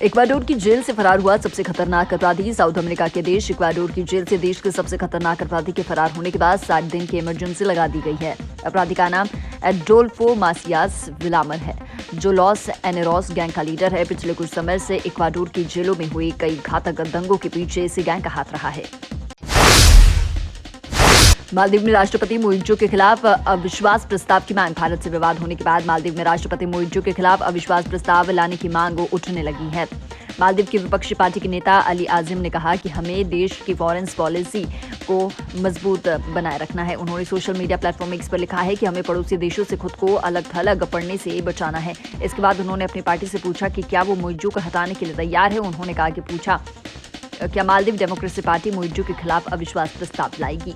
Ecuador की jail से फरार हुआ सबसे खतरनाक अपराधी। साउथ अमेरिका के देश इक्वाडोर की जेल से देश के सबसे खतरनाक अपराधी के फरार होने के बाद 60 दिन की इमरजेंसी लगा दी गई है। अपराधी का नाम एडोल्फो मासियास विलामर है, जो लॉस एनेरोस गैंग का लीडर है। पिछले कुछ समय से इक्वाडोर की जेलों में हुई कई घातक दंगों के पीछे इसी गैंग का हाथ रहा है। मालदीव में राष्ट्रपति मुइज्जो के खिलाफ अविश्वास प्रस्ताव की मांग। भारत से विवाद होने के बाद मालदीव में राष्ट्रपति मुइज्जो के खिलाफ अविश्वास प्रस्ताव लाने की मांग उठने लगी है। मालदीव की विपक्षी पार्टी के नेता अली आजिम ने कहा कि हमें देश की फॉरेन पॉलिसी को मजबूत बनाए रखना है। उन्होंने सोशल मीडिया प्लेटफॉर्म एक्स पर लिखा है कि हमें पड़ोसी देशों से खुद को अलग थलग पड़ने से बचाना है। इसके बाद उन्होंने अपनी पार्टी से पूछा कि क्या वो मुइज्जो को हटाने के लिए तैयार है। उन्होंने कहा कि पूछा क्या मालदीव डेमोक्रेसी पार्टी मुइज्जो के खिलाफ अविश्वास प्रस्ताव लाएगी।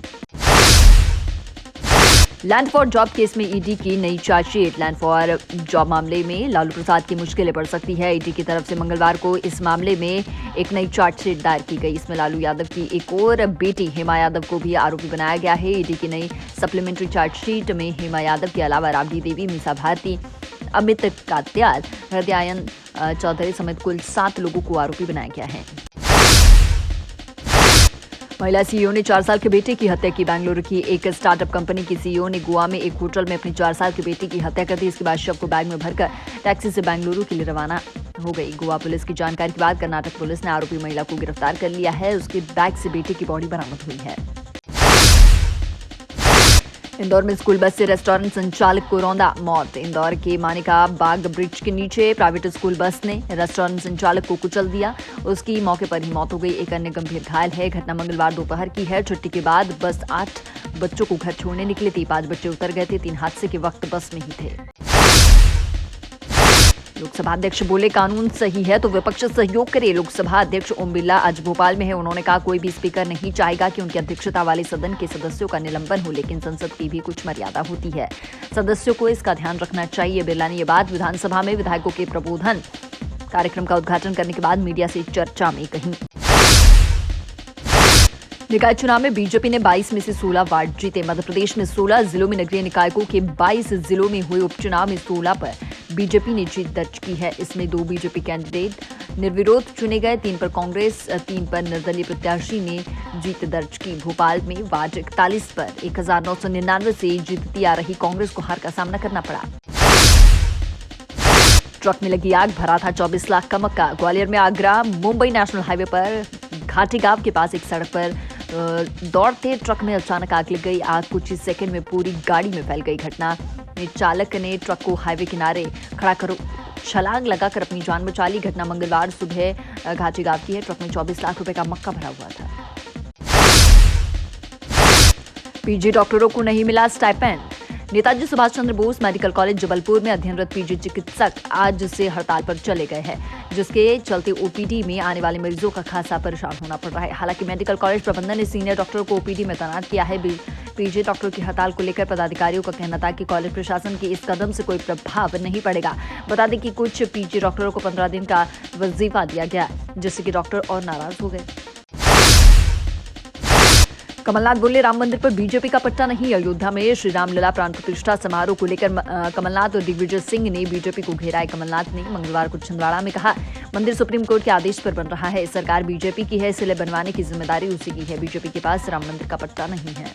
लैंड फॉर जॉब केस में ईडी की नई चार्जशीट। लैंड फॉर जॉब मामले में लालू प्रसाद की मुश्किलें बढ़ सकती है। ईडी की तरफ से मंगलवार को इस मामले में एक नई चार्जशीट दायर की गई। इसमें लालू यादव की एक और बेटी हेमा यादव को भी आरोपी बनाया गया है। ईडी की नई सप्लीमेंट्री चार्जशीट में हेमा यादव के अलावा राबड़ी देवी, मीसा भारती, अमित कात्याल, हृदयायन चौधरी समेत कुल 7 लोगों को आरोपी बनाया गया है। महिला सीईओ ने 4 साल के बेटे की हत्या की। बेंगलुरु की एक स्टार्टअप कंपनी की सीईओ ने गोवा में एक होटल में अपनी 4 साल के बेटी की हत्या कर दी। इसके बाद शव को बैग में भरकर टैक्सी से बेंगलुरु के लिए रवाना हो गई। गोवा पुलिस की जानकारी के बाद कर्नाटक पुलिस ने आरोपी महिला को गिरफ्तार कर लिया है। उसके बैग से बेटे की बॉडी बरामद हुई है। इंदौर में स्कूल बस से रेस्टोरेंट संचालक को रौंदा मौत। इंदौर के मानिका बाग ब्रिज के नीचे प्राइवेट स्कूल बस ने रेस्टोरेंट संचालक को कुचल दिया। उसकी मौके पर ही मौत हो गई। एक अन्य गंभीर घायल है। घटना मंगलवार दोपहर की है। छुट्टी के बाद बस 8 बच्चों को घर छोड़ने निकली थी। 5 बच्चे उतर गए थे। 3 हादसे के वक्त बस में ही थे। लोकसभा अध्यक्ष बोले कानून सही है तो विपक्ष सहयोग करे। लोकसभा अध्यक्ष ओम बिरला आज भोपाल में है। उन्होंने कहा कोई भी स्पीकर नहीं चाहेगा कि उनकी अध्यक्षता वाले सदन के सदस्यों का निलंबन हो, लेकिन संसद की भी कुछ मर्यादा होती है। सदस्यों को इसका ध्यान रखना चाहिए। बिरला ने यह बात विधानसभा में विधायकों के प्रबोधन कार्यक्रम का उद्घाटन करने के बाद मीडिया से चर्चा में कही। निकाय चुनाव में बीजेपी ने 22 में से 16 वार्ड जीते। मध्य प्रदेश में 16 जिलों में नगरीय निकायों के 22 जिलों में हुए उपचुनाव में 16 पर बीजेपी ने जीत दर्ज की है। इसमें 2 बीजेपी कैंडिडेट निर्विरोध चुने गए, 3 पर कांग्रेस, 3 पर निर्दलीय प्रत्याशी ने जीत दर्ज की। भोपाल में वार्ड 41 पर 1999 से जीतती आ रही कांग्रेस को हार का सामना करना पड़ा। ट्रक में लगी आग, भरा था 24 लाख का मक्का। ग्वालियर में आगरा मुंबई नेशनल हाईवे पर घाटी गांव के पास एक सड़क पर दौड़ते ट्रक में अचानक आग लग गई। आग कुछ ही सेकंड में पूरी गाड़ी में फैल गई। घटना में चालक ने ट्रक को हाईवे किनारे खड़ा कर छलांग लगाकर अपनी जान बचा ली। घटना मंगलवार सुबह घाटी गांव की है। ट्रक में 24 लाख रुपए का मक्का भरा हुआ था। पीजी डॉक्टरों को नहीं मिला stipend. Netaji Subhash Chandra Bose medical college Jabalpur में अध्ययनरत पीजी चिकित्सक आज से हड़ताल पर चले गए हैं, जिसके चलते ओपीडी में आने वाले मरीजों का खासा परेशान होना पड़ रहा है। हालांकि मेडिकल कॉलेज प्रबंधन ने सीनियर डॉक्टरों को ओपीडी में तैनात किया है। पीजी डॉक्टरों की हड़ताल को लेकर पदाधिकारियों का कहना था कि कॉलेज प्रशासन के इस कदम से कोई प्रभाव नहीं पड़ेगा। बता दें कि कुछ पीजी डॉक्टरों को 15 दिन का वजीफा दिया गया, जिससे कि डॉक्टर और नाराज हो गए। कमलनाथ बोले राम मंदिर पर बीजेपी का पट्टा नहीं। अयोध्या में श्री रामलला प्राण प्रतिष्ठा समारोह को लेकर कमलनाथ और दिग्विजय सिंह ने बीजेपी को घेरा है। कमलनाथ ने मंगलवार को छिंदवाड़ा में कहा, मंदिर सुप्रीम कोर्ट के आदेश पर बन रहा है। सरकार बीजेपी की है, इसलिए बनवाने की जिम्मेदारी उसी की है। बीजेपी के पास राम मंदिर का पट्टा नहीं है।